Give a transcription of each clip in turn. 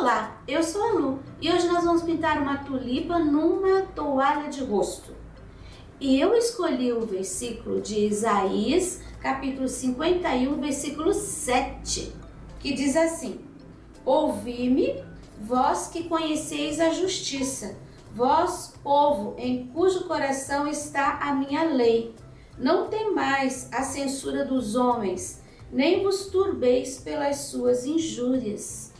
Olá, eu sou a Lu e hoje nós vamos pintar uma tulipa numa toalha de rosto. E eu escolhi o versículo de Isaías, capítulo 51, versículo 7, que diz assim: Ouvi-me, vós que conheceis a justiça, vós, povo, em cujo coração está a minha lei. Não temais a censura dos homens, nem vos turbeis pelas suas injúrias.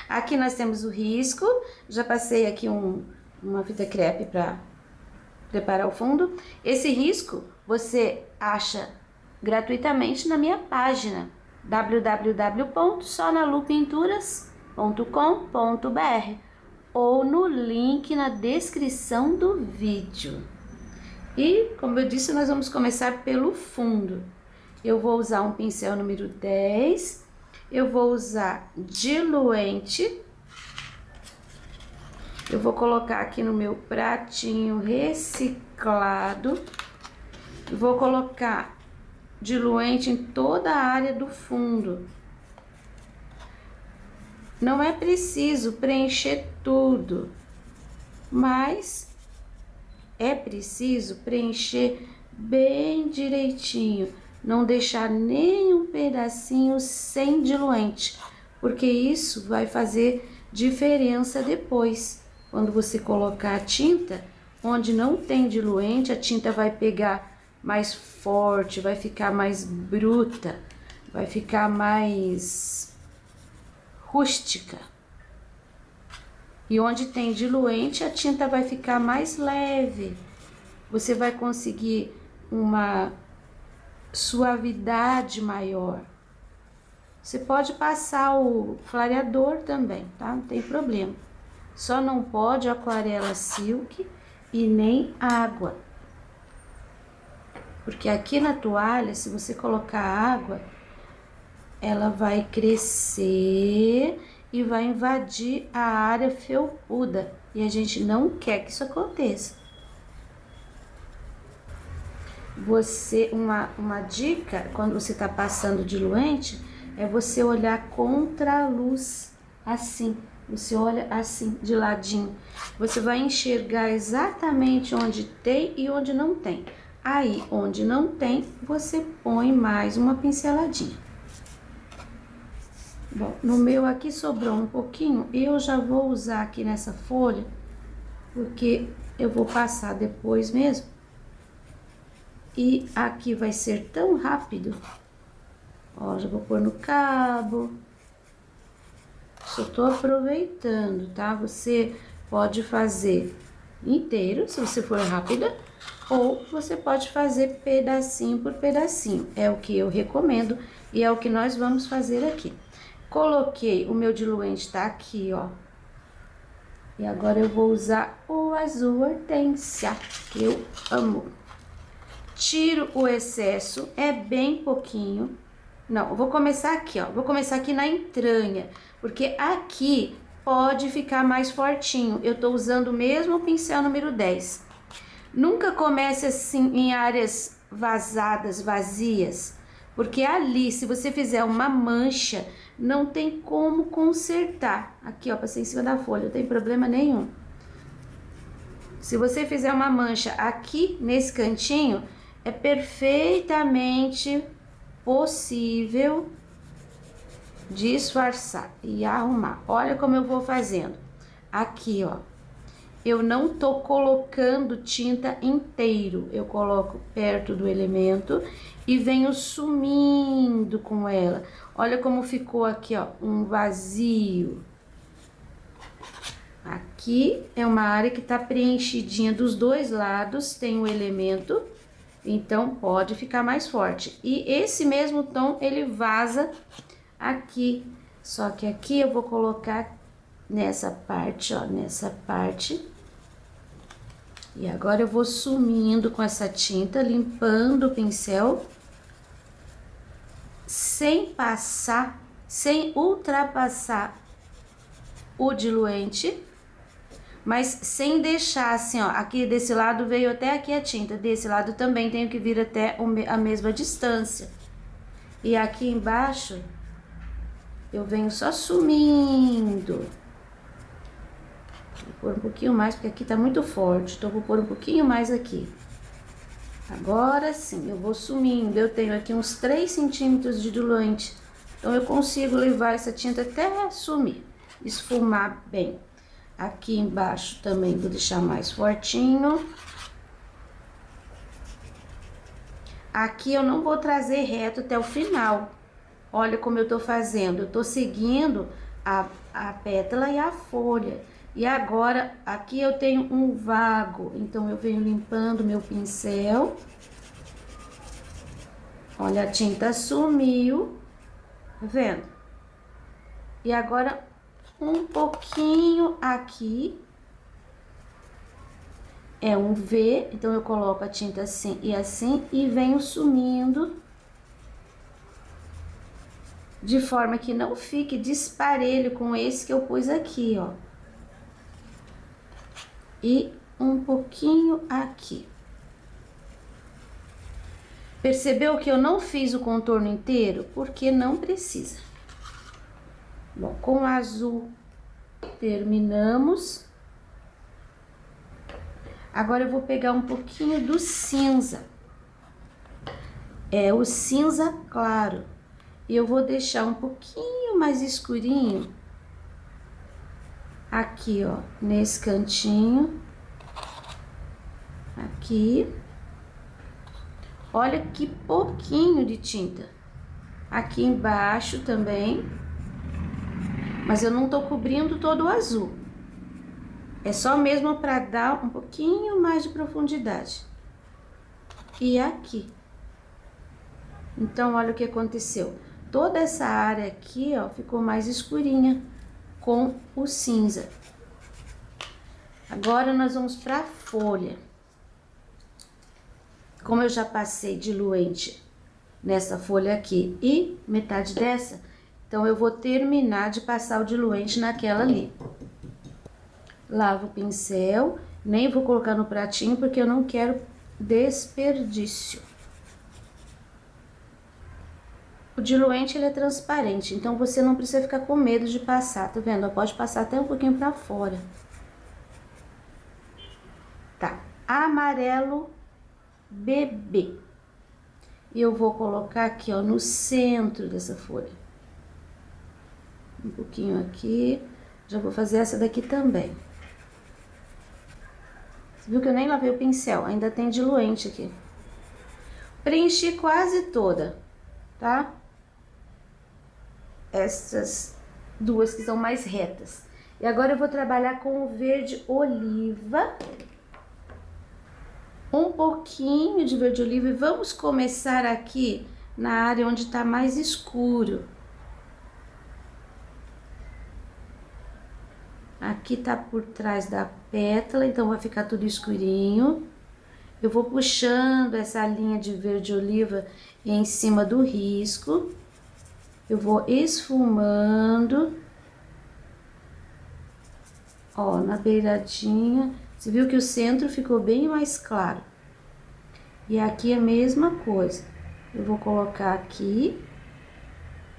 Aqui nós temos o risco, já passei aqui uma fita crepe para preparar o fundo. Esse risco você acha gratuitamente na minha página www.sonalupinturas.com.br ou no link na descrição do vídeo. E, como eu disse, nós vamos começar pelo fundo. Eu vou usar um pincel número 10. Eu vou usar diluente. Eu vou colocar aqui no meu pratinho reciclado. Vou colocar diluente em toda a área do fundo. Não é preciso preencher tudo, mas é preciso preencher bem direitinho. Não deixar nenhum pedacinho sem diluente, porque isso vai fazer diferença depois. Quando você colocar a tinta, onde não tem diluente, a tinta vai pegar mais forte, vai ficar mais bruta, vai ficar mais rústica. E onde tem diluente, a tinta vai ficar mais leve. Você vai conseguir uma suavidade maior. Você pode passar o clareador também, tá? Não tem problema. Só não pode aquarela silk e nem água. Porque aqui na toalha, se você colocar água, ela vai crescer e vai invadir a área felpuda. E a gente não quer que isso aconteça. Uma dica, quando você está passando diluente, é você olhar contra a luz, assim. Você olha assim, de ladinho. Você vai enxergar exatamente onde tem e onde não tem. Aí, onde não tem, você põe mais uma pinceladinha. Bom, no meu aqui sobrou um pouquinho, eu já vou usar aqui nessa folha, porque eu vou passar depois mesmo. E aqui vai ser tão rápido. Ó, já vou pôr no cabo. Só tô aproveitando, tá? Você pode fazer inteiro, se você for rápida, ou você pode fazer pedacinho por pedacinho. É o que eu recomendo e é o que nós vamos fazer aqui. Coloquei, o meu diluente tá aqui, ó. E agora eu vou usar o azul hortênsia, que eu amo. Tiro o excesso, é bem pouquinho. Não, eu vou começar aqui, ó. Vou começar aqui na entranha, porque aqui pode ficar mais fortinho. Eu tô usando o mesmo pincel número 10. Nunca comece assim em áreas vazadas, vazias, porque ali, se você fizer uma mancha, não tem como consertar. Aqui, ó, passei em cima da folha, não tem problema nenhum. Se você fizer uma mancha aqui nesse cantinho, é perfeitamente possível disfarçar e arrumar. Olha como eu vou fazendo. Aqui, ó. Eu não tô colocando tinta inteiro. Eu coloco perto do elemento e venho sumindo com ela. Olha como ficou aqui, ó, um vazio. Aqui é uma área que tá preenchidinha dos dois lados, tem o elemento. Então, pode ficar mais forte. E esse mesmo tom, ele vaza aqui. Só que aqui eu vou colocar nessa parte, ó, nessa parte. E agora eu vou sumindo com essa tinta, limpando o pincel. Sem passar, sem ultrapassar o diluente. Mas sem deixar assim, ó, aqui desse lado veio até aqui a tinta, desse lado também tenho que vir até a mesma distância. E aqui embaixo, eu venho só sumindo. Vou pôr um pouquinho mais, porque aqui tá muito forte, então vou pôr um pouquinho mais aqui. Agora sim, eu vou sumindo, eu tenho aqui uns 3 centímetros de diluente, então eu consigo levar essa tinta até sumir, esfumar bem. Aqui embaixo também vou deixar mais fortinho. Aqui eu não vou trazer reto até o final. Olha como eu tô fazendo, eu tô seguindo a pétala e a folha. E agora, aqui eu tenho um vago, então eu venho limpando meu pincel. Olha, a tinta sumiu, tá vendo? E agora, um pouquinho aqui, é um V, então eu coloco a tinta assim e venho sumindo, de forma que não fique desparelho com esse que eu pus aqui, ó. E um pouquinho aqui. Percebeu que eu não fiz o contorno inteiro? Porque não precisa. Bom, com o azul terminamos. Agora eu vou pegar um pouquinho do cinza. É o cinza claro. E eu vou deixar um pouquinho mais escurinho aqui, ó, nesse cantinho, aqui. Olha que pouquinho de tinta. Aqui embaixo também. Mas eu não tô cobrindo todo o azul. É só mesmo para dar um pouquinho mais de profundidade. E aqui. Então, olha o que aconteceu. Toda essa área aqui, ó, ficou mais escurinha com o cinza. Agora, nós vamos para a folha. Como eu já passei diluente nessa folha aqui e metade dessa, então eu vou terminar de passar o diluente naquela ali. Lavo o pincel, nem vou colocar no pratinho porque eu não quero desperdício. O diluente, ele é transparente, então você não precisa ficar com medo de passar, tá vendo? Pode passar até um pouquinho pra fora. Tá, amarelo bebê. E eu vou colocar aqui, ó, no centro dessa folha. Um pouquinho aqui. Já vou fazer essa daqui também. Você viu que eu nem lavei o pincel, ainda tem diluente aqui. Preenchi quase toda, tá? Essas duas que são mais retas. E agora eu vou trabalhar com o verde oliva. Um pouquinho de verde oliva e vamos começar aqui na área onde tá mais escuro. Aqui tá por trás da pétala, então vai ficar tudo escurinho. Eu vou puxando essa linha de verde oliva em cima do risco. Eu vou esfumando. Ó, na beiradinha. Você viu que o centro ficou bem mais claro. E aqui é a mesma coisa. Eu vou colocar aqui,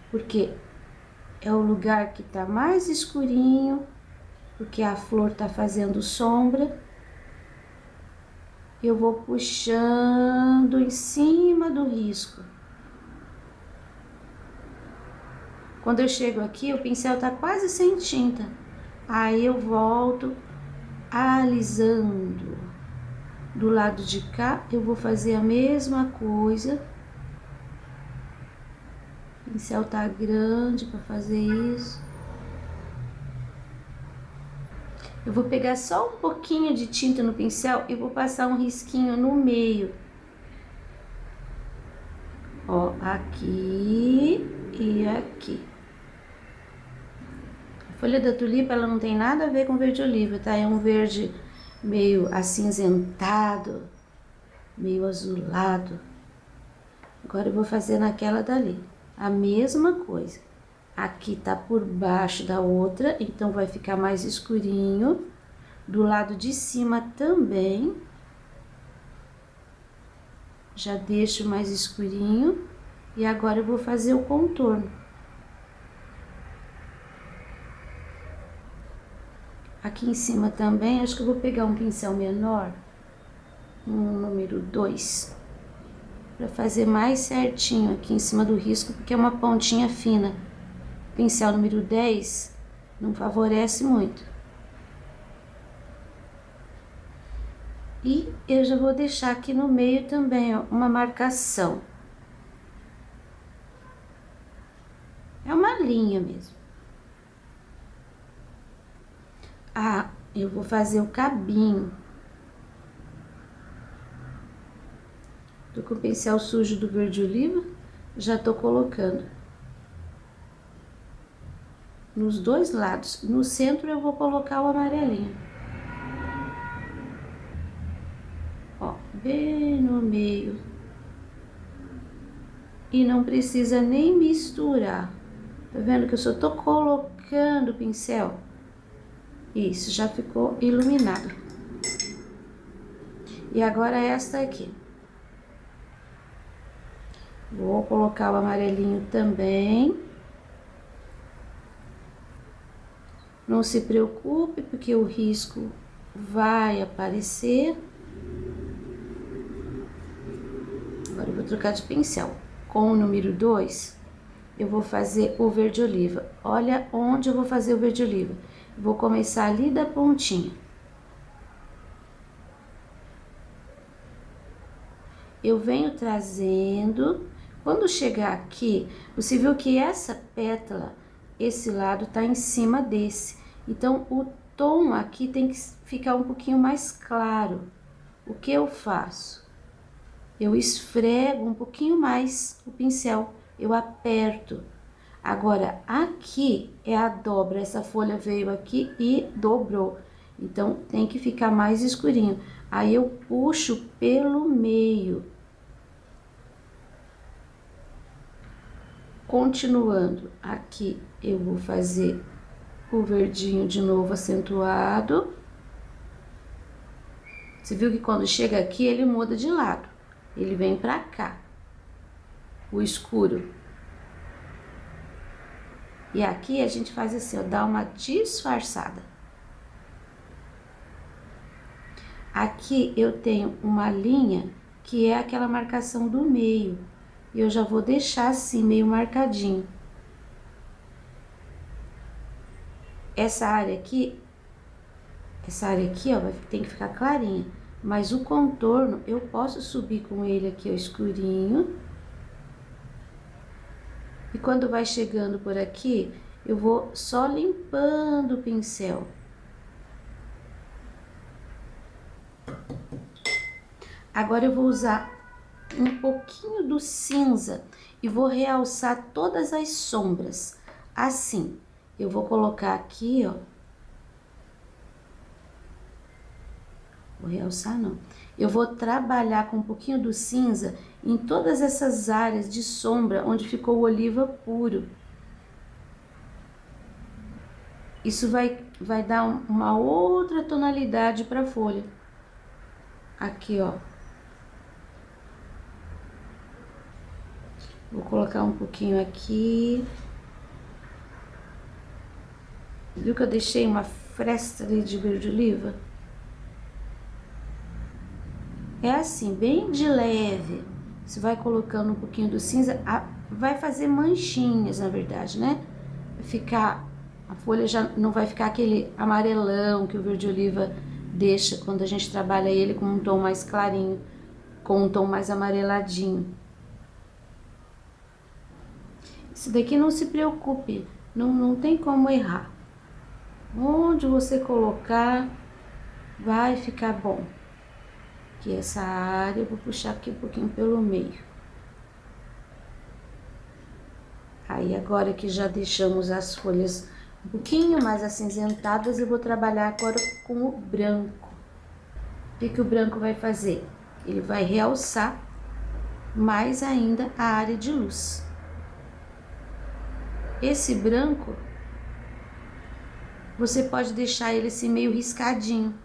porque é o lugar que tá mais escurinho, porque a flor tá fazendo sombra. Eu vou puxando em cima do risco. Quando eu chego aqui, o pincel tá quase sem tinta. Aí eu volto alisando. Do lado de cá, eu vou fazer a mesma coisa. O pincel tá grande para fazer isso. Eu vou pegar só um pouquinho de tinta no pincel e vou passar um risquinho no meio. Ó, aqui e aqui. A folha da tulipa, ela não tem nada a ver com verde oliva, tá? É um verde meio acinzentado, meio azulado. Agora eu vou fazer naquela dali, a mesma coisa. Aqui tá por baixo da outra, então vai ficar mais escurinho. Do lado de cima também. Já deixo mais escurinho. E agora eu vou fazer o contorno. Aqui em cima também, acho que eu vou pegar um pincel menor, um número 2, para fazer mais certinho aqui em cima do risco, porque é uma pontinha fina. Pincel número 10 não favorece muito. E eu já vou deixar aqui no meio também, ó, uma marcação. É uma linha mesmo. Ah, eu vou fazer o cabinho. Tô com o pincel sujo do verde oliva, já tô colocando nos dois lados. No centro eu vou colocar o amarelinho. Ó, bem no meio. E não precisa nem misturar. Tá vendo que eu só tô colocando o pincel? Isso, já ficou iluminado. E agora esta aqui. Vou colocar o amarelinho também. Não se preocupe, porque o risco vai aparecer. Agora eu vou trocar de pincel. Com o número 2, eu vou fazer o verde oliva. Olha onde eu vou fazer o verde oliva. Vou começar ali da pontinha. Eu venho trazendo. Quando chegar aqui, você viu que essa pétala, esse lado tá em cima desse. Então, o tom aqui tem que ficar um pouquinho mais claro. O que eu faço? Eu esfrego um pouquinho mais o pincel, eu aperto. Agora, aqui é a dobra, essa folha veio aqui e dobrou. Então, tem que ficar mais escurinho. Aí, eu puxo pelo meio. Continuando, aqui eu vou fazer o verdinho de novo acentuado. Você viu que quando chega aqui, ele muda de lado. Ele vem pra cá, o escuro. E aqui a gente faz assim, ó, dá uma disfarçada. Aqui eu tenho uma linha que é aquela marcação do meio. E eu já vou deixar assim, meio marcadinho. Essa área aqui, ó, tem que ficar clarinha. Mas o contorno, eu posso subir com ele aqui, ó, escurinho. E quando vai chegando por aqui, eu vou só limpando o pincel. Agora eu vou usar um pouquinho do cinza e vou realçar todas as sombras. Assim, eu vou colocar aqui, ó. Vou realçar, não. Eu vou trabalhar com um pouquinho do cinza em todas essas áreas de sombra onde ficou o oliva puro. Isso vai dar uma outra tonalidade para a folha. Aqui, ó. Vou colocar um pouquinho aqui. Viu que eu deixei uma fresta ali de verde oliva? É assim, bem de leve. Você vai colocando um pouquinho do cinza, vai fazer manchinhas, na verdade, né? A folha já não vai ficar aquele amarelão que o verde oliva deixa quando a gente trabalha ele com um tom mais clarinho, com um tom mais amareladinho. Isso daqui não se preocupe, não tem como errar. Onde você colocar, vai ficar bom. Aqui essa área, eu vou puxar aqui um pouquinho pelo meio. Aí, agora que já deixamos as folhas um pouquinho mais acinzentadas, eu vou trabalhar agora com o branco. O que o branco vai fazer? Ele vai realçar mais ainda a área de luz. Esse branco, Você pode deixar ele assim meio riscadinho.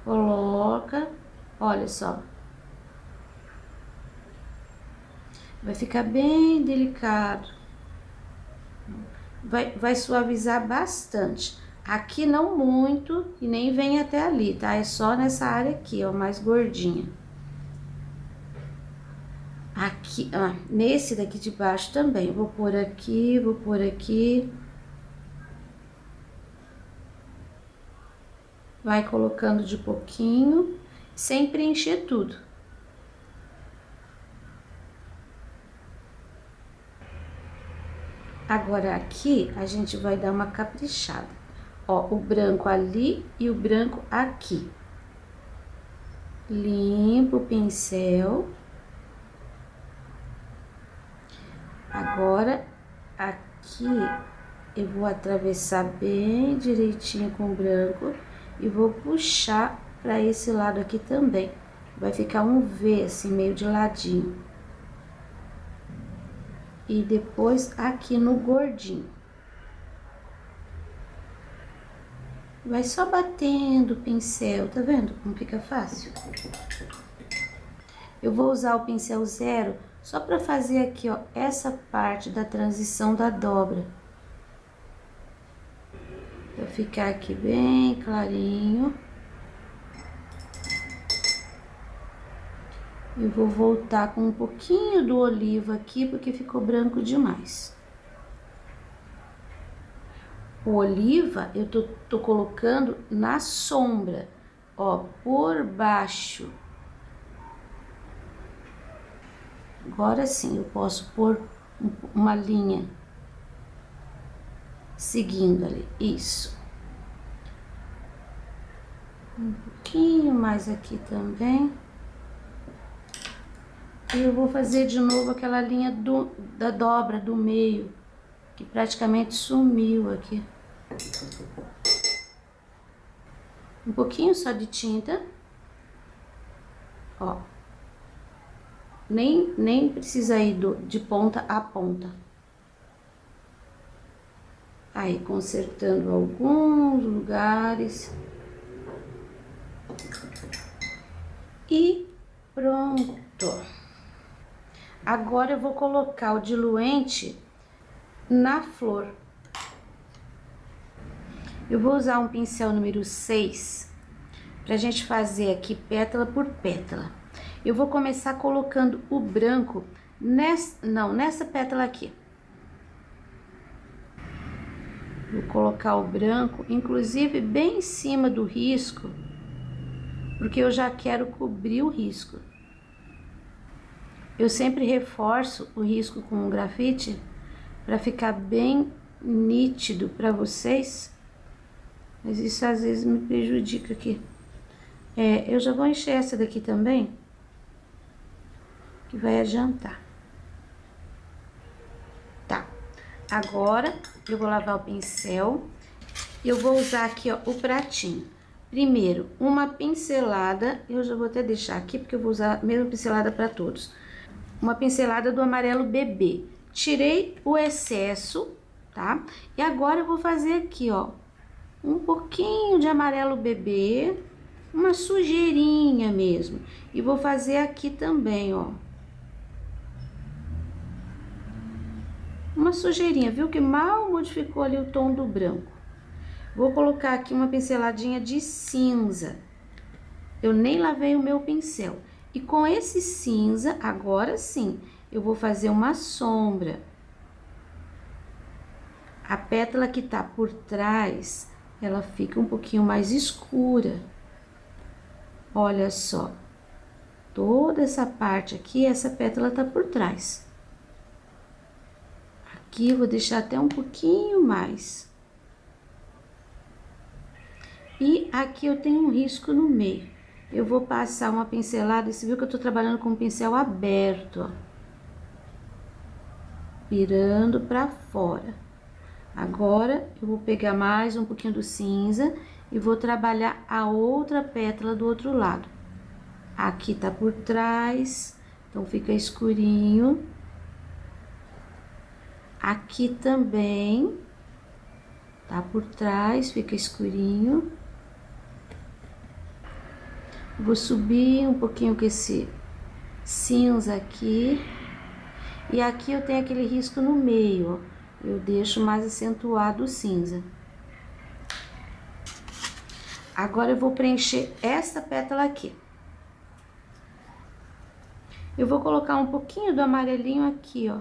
Coloca, olha só. Vai ficar bem delicado. Vai suavizar bastante. Aqui não muito e nem vem até ali, tá? É só nessa área aqui, ó, mais gordinha. Aqui, ó, nesse daqui de baixo também. Vou pôr aqui, vou pôr aqui. Vai colocando de pouquinho, sem preencher tudo. Agora aqui a gente vai dar uma caprichada. Ó, o branco ali e o branco aqui. Limpo o pincel. Agora aqui eu vou atravessar bem direitinho com o branco e vou puxar para esse lado aqui também. Vai ficar um V assim, meio de ladinho. E depois aqui no gordinho. Vai só batendo o pincel, tá vendo como fica fácil? Eu vou usar o pincel 0 só para fazer aqui, ó, essa parte da transição da dobra. Pra ficar aqui bem clarinho. Eu vou voltar com um pouquinho do oliva aqui, porque ficou branco demais. O oliva eu tô colocando na sombra, ó, por baixo. Agora sim, eu posso pôr uma linha seguindo ali, isso. Um pouquinho mais aqui também. E eu vou fazer de novo aquela linha da dobra do meio, que praticamente sumiu aqui. Um pouquinho só de tinta. Ó. Nem precisa ir de ponta a ponta. Aí, consertando alguns lugares. E pronto. Agora eu vou colocar o diluente na flor. Eu vou usar um pincel número 6 pra gente fazer aqui pétala por pétala. Eu vou começar colocando o branco nessa pétala aqui. Vou colocar o branco, inclusive bem em cima do risco, porque eu já quero cobrir o risco. Eu sempre reforço o risco com o grafite para ficar bem nítido para vocês, mas isso às vezes me prejudica aqui. Eu já vou encher essa daqui também, que vai adiantar. Tá, agora eu vou lavar o pincel e eu vou usar aqui, ó, o pratinho. Primeiro, uma pincelada, eu já vou até deixar aqui, porque eu vou usar a mesma pincelada para todos. Uma pincelada do amarelo bebê. Tirei o excesso, tá? E agora eu vou fazer aqui, ó, um pouquinho de amarelo bebê, uma sujeirinha mesmo. E vou fazer aqui também, ó. Uma sujeirinha, viu que mal modificou ali o tom do branco. Vou colocar aqui uma pinceladinha de cinza. Eu nem lavei o meu pincel. E com esse cinza, agora sim, eu vou fazer uma sombra. A pétala que tá por trás, ela fica um pouquinho mais escura. Olha só. Toda essa parte aqui, essa pétala tá por trás. Aqui eu vou deixar até um pouquinho mais. E aqui eu tenho um risco no meio. Eu vou passar uma pincelada, você viu que eu tô trabalhando com o pincel aberto, ó. Virando pra fora. Agora, eu vou pegar mais um pouquinho do cinza e vou trabalhar a outra pétala do outro lado. Aqui tá por trás, então fica escurinho. Aqui também, tá? Tá por trás, fica escurinho. Vou subir um pouquinho com esse cinza aqui. E aqui eu tenho aquele risco no meio, ó. Eu deixo mais acentuado o cinza. Agora eu vou preencher essa pétala aqui. Eu vou colocar um pouquinho do amarelinho aqui, ó.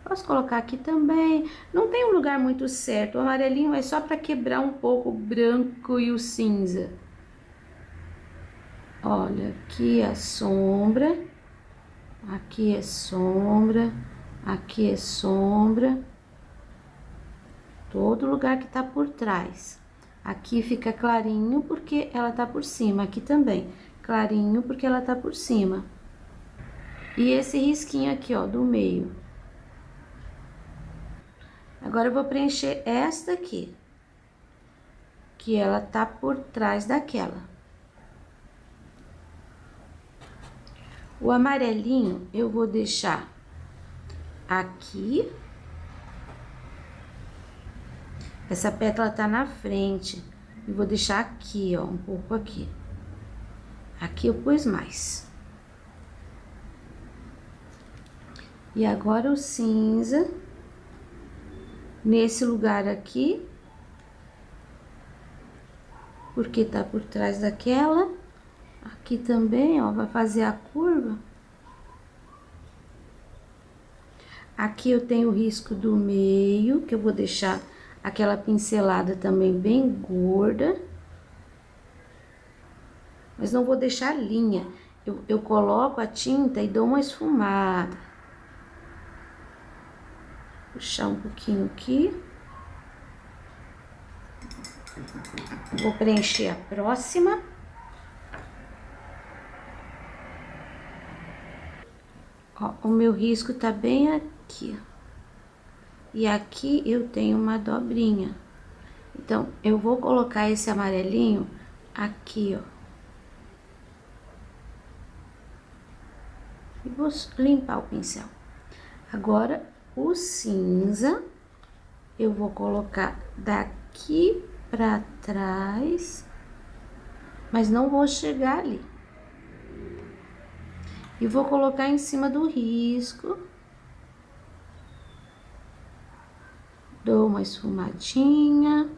Posso colocar aqui também. Não tem um lugar muito certo. O amarelinho é só para quebrar um pouco o branco e o cinza. Olha, aqui é a sombra. Aqui é sombra. Aqui é sombra. Todo lugar que tá por trás. Aqui fica clarinho porque ela tá por cima. Aqui também. Clarinho porque ela tá por cima. E esse risquinho aqui, ó, do meio. Agora eu vou preencher esta aqui. Que ela tá por trás daquela. O amarelinho eu vou deixar aqui. Essa pétala tá na frente. Eu vou deixar aqui, ó, um pouco aqui. Aqui eu pus mais. E agora o cinza. Nesse lugar aqui. Porque tá por trás daquela. Aqui também, ó, vai fazer a curva. Aqui eu tenho o risco do meio, que eu vou deixar aquela pincelada também bem gorda. Mas não vou deixar linha. Eu coloco a tinta e dou uma esfumada. Puxar um pouquinho aqui. Vou preencher a próxima. Ó, o meu risco tá bem aqui, ó. E aqui eu tenho uma dobrinha. Então, eu vou colocar esse amarelinho aqui, ó. E vou limpar o pincel. Agora, o cinza, eu vou colocar daqui pra trás, mas não vou chegar ali. E vou colocar em cima do risco. Dou uma esfumadinha.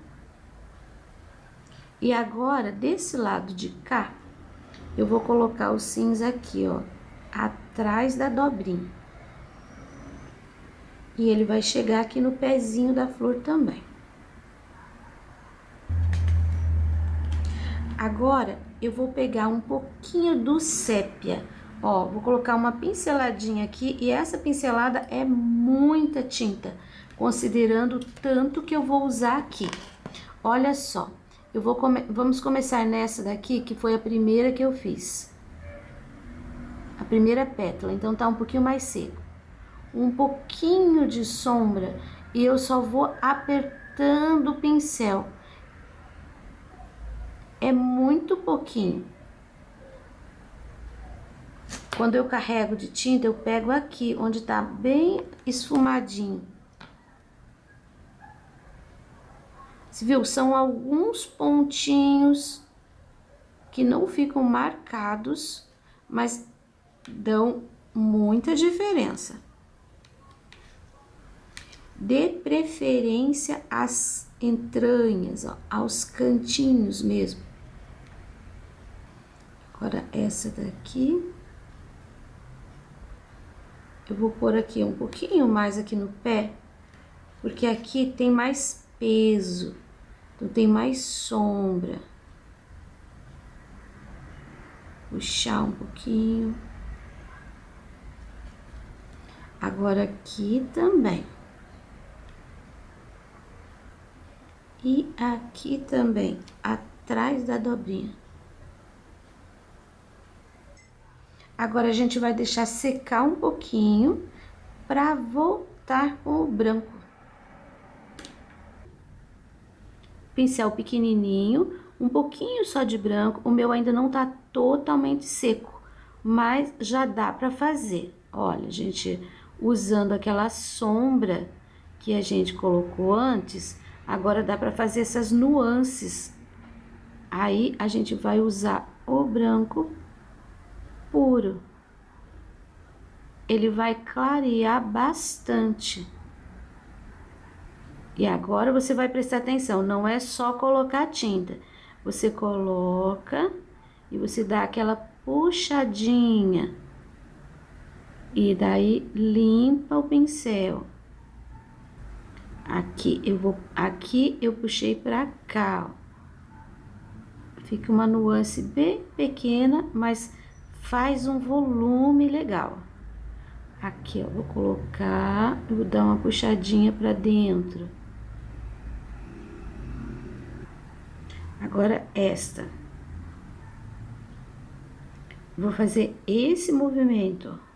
E agora, desse lado de cá, eu vou colocar o cinza aqui, ó, atrás da dobrinha. E ele vai chegar aqui no pezinho da flor também. Agora, eu vou pegar um pouquinho do sépia. Ó, vou colocar uma pinceladinha aqui e essa pincelada é muita tinta, considerando o tanto que eu vou usar aqui. Olha só, vamos começar nessa daqui, que foi a primeira que eu fiz. A primeira pétala, então tá um pouquinho mais seco. Um pouquinho de sombra e eu só vou apertando o pincel. É muito pouquinho. Quando eu carrego de tinta, eu pego aqui, onde tá bem esfumadinho. Você viu? São alguns pontinhos que não ficam marcados, mas dão muita diferença. Dê preferência às entranhas, ó, aos cantinhos mesmo. Agora, essa daqui. Eu vou pôr aqui um pouquinho mais aqui no pé, porque aqui tem mais peso, então tem mais sombra. Puxar um pouquinho. Agora aqui também. E aqui também, atrás da dobrinha. Agora, a gente vai deixar secar um pouquinho para voltar com o branco. Pincel pequenininho, um pouquinho só de branco. O meu ainda não tá totalmente seco, mas já dá para fazer. Olha, gente, usando aquela sombra que a gente colocou antes, agora dá para fazer essas nuances. Aí, a gente vai usar o branco puro. Ele vai clarear bastante. E agora você vai prestar atenção, não é só colocar tinta. Você coloca e você dá aquela puxadinha. E daí limpa o pincel. Aqui eu puxei pra cá, ó. Fica uma nuance bem pequena, mas faz um volume legal. Aqui, ó, vou colocar, vou dar uma puxadinha pra dentro. Agora, esta. Vou fazer esse movimento, ó.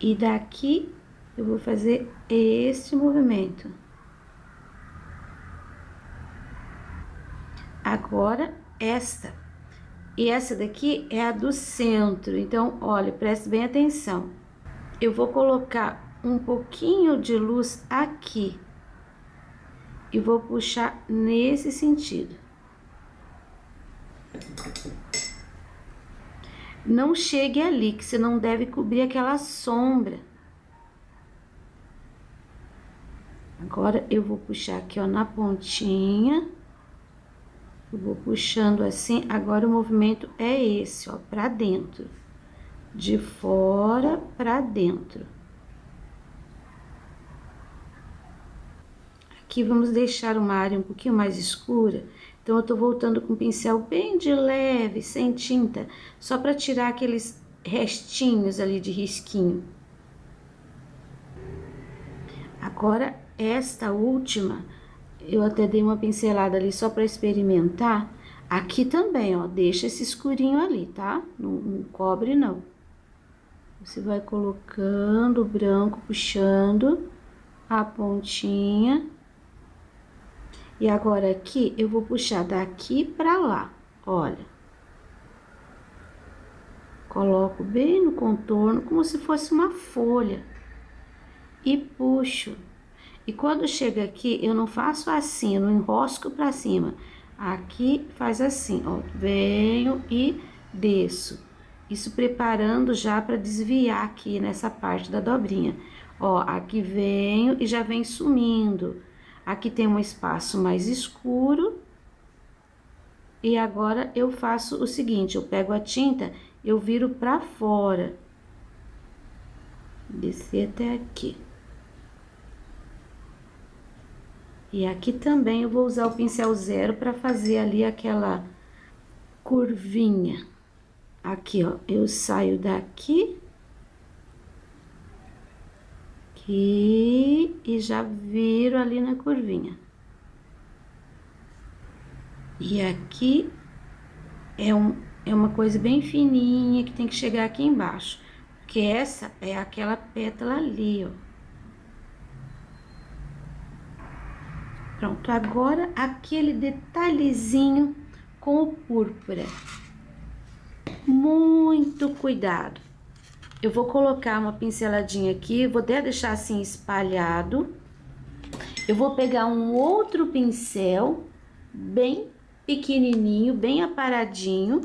E daqui, eu vou fazer este movimento. Agora, esta. E essa daqui é a do centro. Então, olha, preste bem atenção. Eu vou colocar um pouquinho de luz aqui. E vou puxar nesse sentido. Não chegue ali, que você não deve cobrir aquela sombra. Agora, eu vou puxar aqui, ó, na pontinha. Eu vou puxando assim. Agora, o movimento é esse, ó, pra dentro. De fora pra dentro. Aqui, vamos deixar uma área um pouquinho mais escura. Então, eu tô voltando com o pincel bem de leve, sem tinta, só pra tirar aqueles restinhos ali de risquinho. Agora, esta última, eu até dei uma pincelada ali só pra experimentar. Aqui também, ó, deixa esse escurinho ali, tá? Não cobre, não. Você vai colocando o branco, puxando a pontinha. E agora aqui, eu vou puxar daqui pra lá, olha. Coloco bem no contorno, como se fosse uma folha. E puxo. E quando chega aqui, eu não faço assim, eu não enrosco pra cima. Aqui faz assim, ó, venho e desço. Isso preparando já pra desviar aqui nessa parte da dobrinha. Ó, aqui venho e já vem sumindo. Aqui tem um espaço mais escuro. E agora, eu faço o seguinte, eu pego a tinta, eu viro pra fora. Descer até aqui. E aqui também eu vou usar o pincel zero pra fazer ali aquela curvinha. Aqui, ó, eu saio daqui. Aqui, e já viro ali na curvinha. E aqui é uma coisa bem fininha que tem que chegar aqui embaixo. Porque essa é aquela pétala ali, ó. Pronto, agora aquele detalhezinho com o púrpura. Muito cuidado. Eu vou colocar uma pinceladinha aqui, vou até deixar assim espalhado. Eu vou pegar um outro pincel, bem pequenininho, bem aparadinho.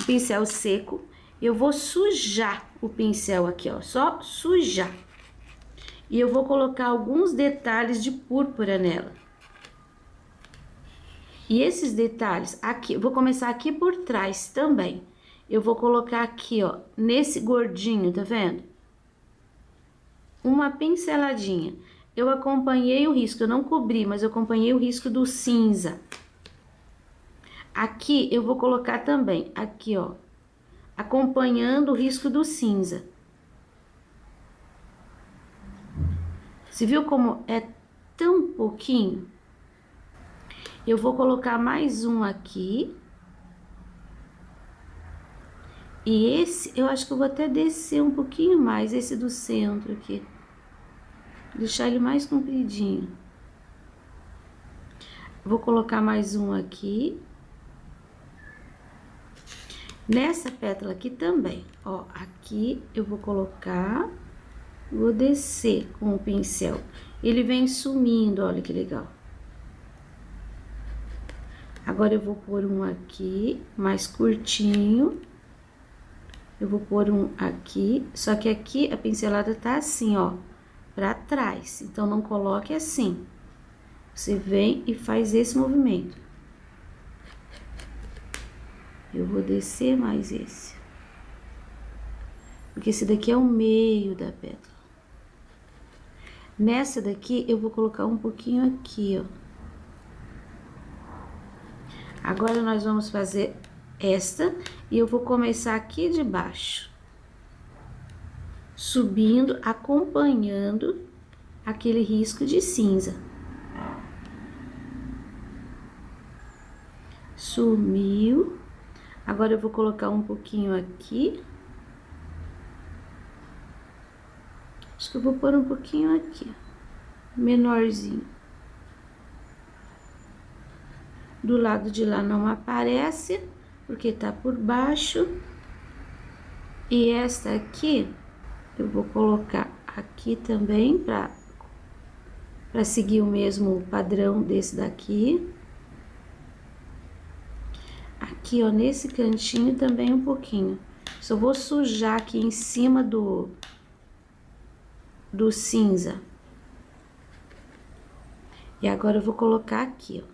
Um pincel seco. Eu vou sujar o pincel aqui, ó, só sujar. E eu vou colocar alguns detalhes de púrpura nela. E esses detalhes aqui, vou começar aqui por trás também. Eu vou colocar aqui, ó, nesse gordinho, tá vendo? Uma pinceladinha. Eu acompanhei o risco, eu não cobri, mas eu acompanhei o risco do cinza. Aqui eu vou colocar também, aqui, ó, acompanhando o risco do cinza. Você viu como é tão pouquinho? Eu vou colocar mais um aqui. E esse, eu acho que eu vou até descer um pouquinho mais, esse do centro aqui. Deixar ele mais compridinho. Vou colocar mais um aqui. Nessa pétala aqui também, ó, aqui eu vou colocar, vou descer com o pincel. Ele vem sumindo, olha que legal. Agora eu vou pôr um aqui, mais curtinho. Eu vou pôr um aqui, só que aqui a pincelada tá assim, ó, pra trás. Então, não coloque assim. Você vem e faz esse movimento. Eu vou descer mais esse. Porque esse daqui é o meio da pétala. Nessa daqui, eu vou colocar um pouquinho aqui, ó. Agora, nós vamos fazer esta, e eu vou começar aqui de baixo. Subindo, acompanhando aquele risco de cinza. Sumiu. Agora, eu vou colocar um pouquinho aqui. Acho que eu vou pôr um pouquinho aqui, menorzinho. Do lado de lá não aparece, porque tá por baixo. E esta aqui, eu vou colocar aqui também, pra seguir o mesmo padrão desse daqui. Aqui, ó, nesse cantinho também um pouquinho. Só vou sujar aqui em cima do cinza. E agora eu vou colocar aqui, ó,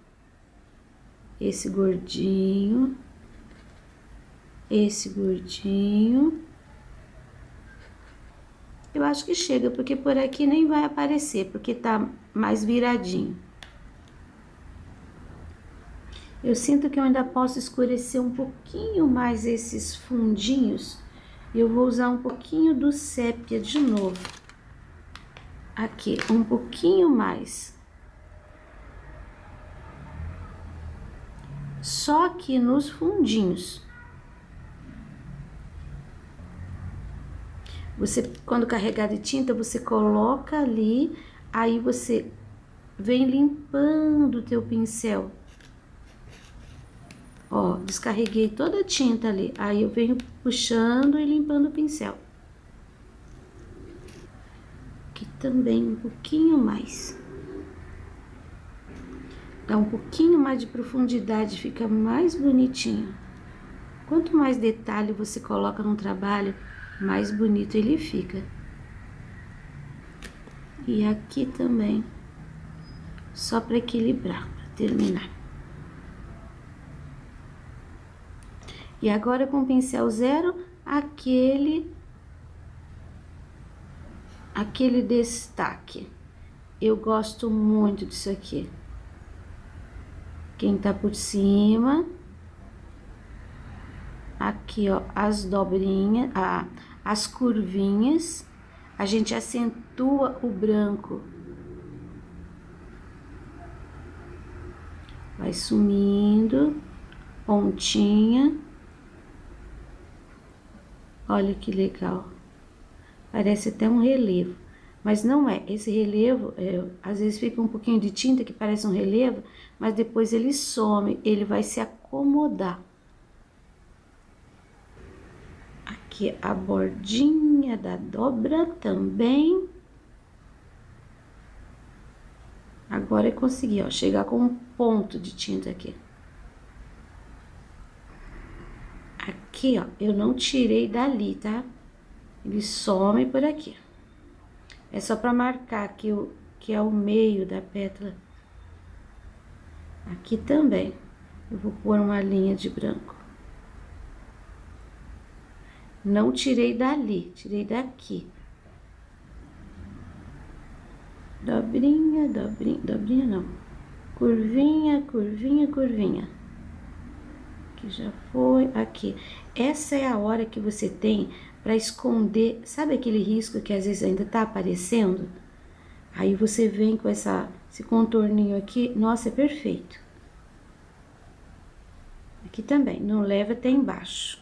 esse gordinho, esse gordinho. Eu acho que chega, porque por aqui nem vai aparecer, porque tá mais viradinho. Eu sinto que eu ainda posso escurecer um pouquinho mais esses fundinhos. E eu vou usar um pouquinho do sépia de novo. Aqui, um pouquinho mais. Só aqui nos fundinhos. Você, quando carregar de tinta, você coloca ali, aí você vem limpando o teu pincel. Ó, descarreguei toda a tinta ali, aí eu venho puxando e limpando o pincel. Aqui também um pouquinho mais. Dá um pouquinho mais de profundidade, fica mais bonitinho. Quanto mais detalhe você coloca no trabalho, mais bonito ele fica. E aqui também, só para equilibrar, para terminar. E agora com o pincel zero, aquele destaque. Eu gosto muito disso aqui. Quem tá por cima. Aqui, ó, as dobrinhas, as curvinhas. A gente acentua o branco. Vai sumindo. Pontinha. Olha que legal. Parece até um relevo. Mas não é. Esse relevo, às vezes fica um pouquinho de tinta que parece um relevo, mas depois ele some, ele vai se acomodar. Aqui a bordinha da dobra também. Agora eu consegui, ó, chegar com um ponto de tinta aqui. Aqui, ó, eu não tirei dali, tá? Ele some por aqui. É só pra marcar que é o meio da pétala. Aqui também. Eu vou pôr uma linha de branco. Não tirei dali, tirei daqui. Dobrinha, dobrinha, dobrinha não. Curvinha, curvinha, curvinha. Aqui já foi, aqui. Essa é a hora que você tem para esconder, sabe aquele risco que às vezes ainda tá aparecendo? Aí você vem com esse contorninho aqui, nossa, é perfeito. Aqui também, não leva até embaixo.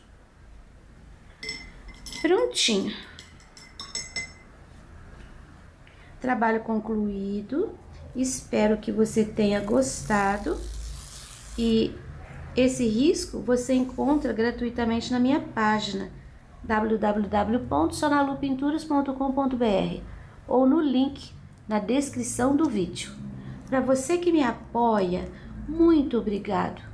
Prontinho. Trabalho concluído. Espero que você tenha gostado e Esse risco você encontra gratuitamente na minha página www.sonalupinturas.com.br ou no link na descrição do vídeo. Para você que me apoia, muito obrigado!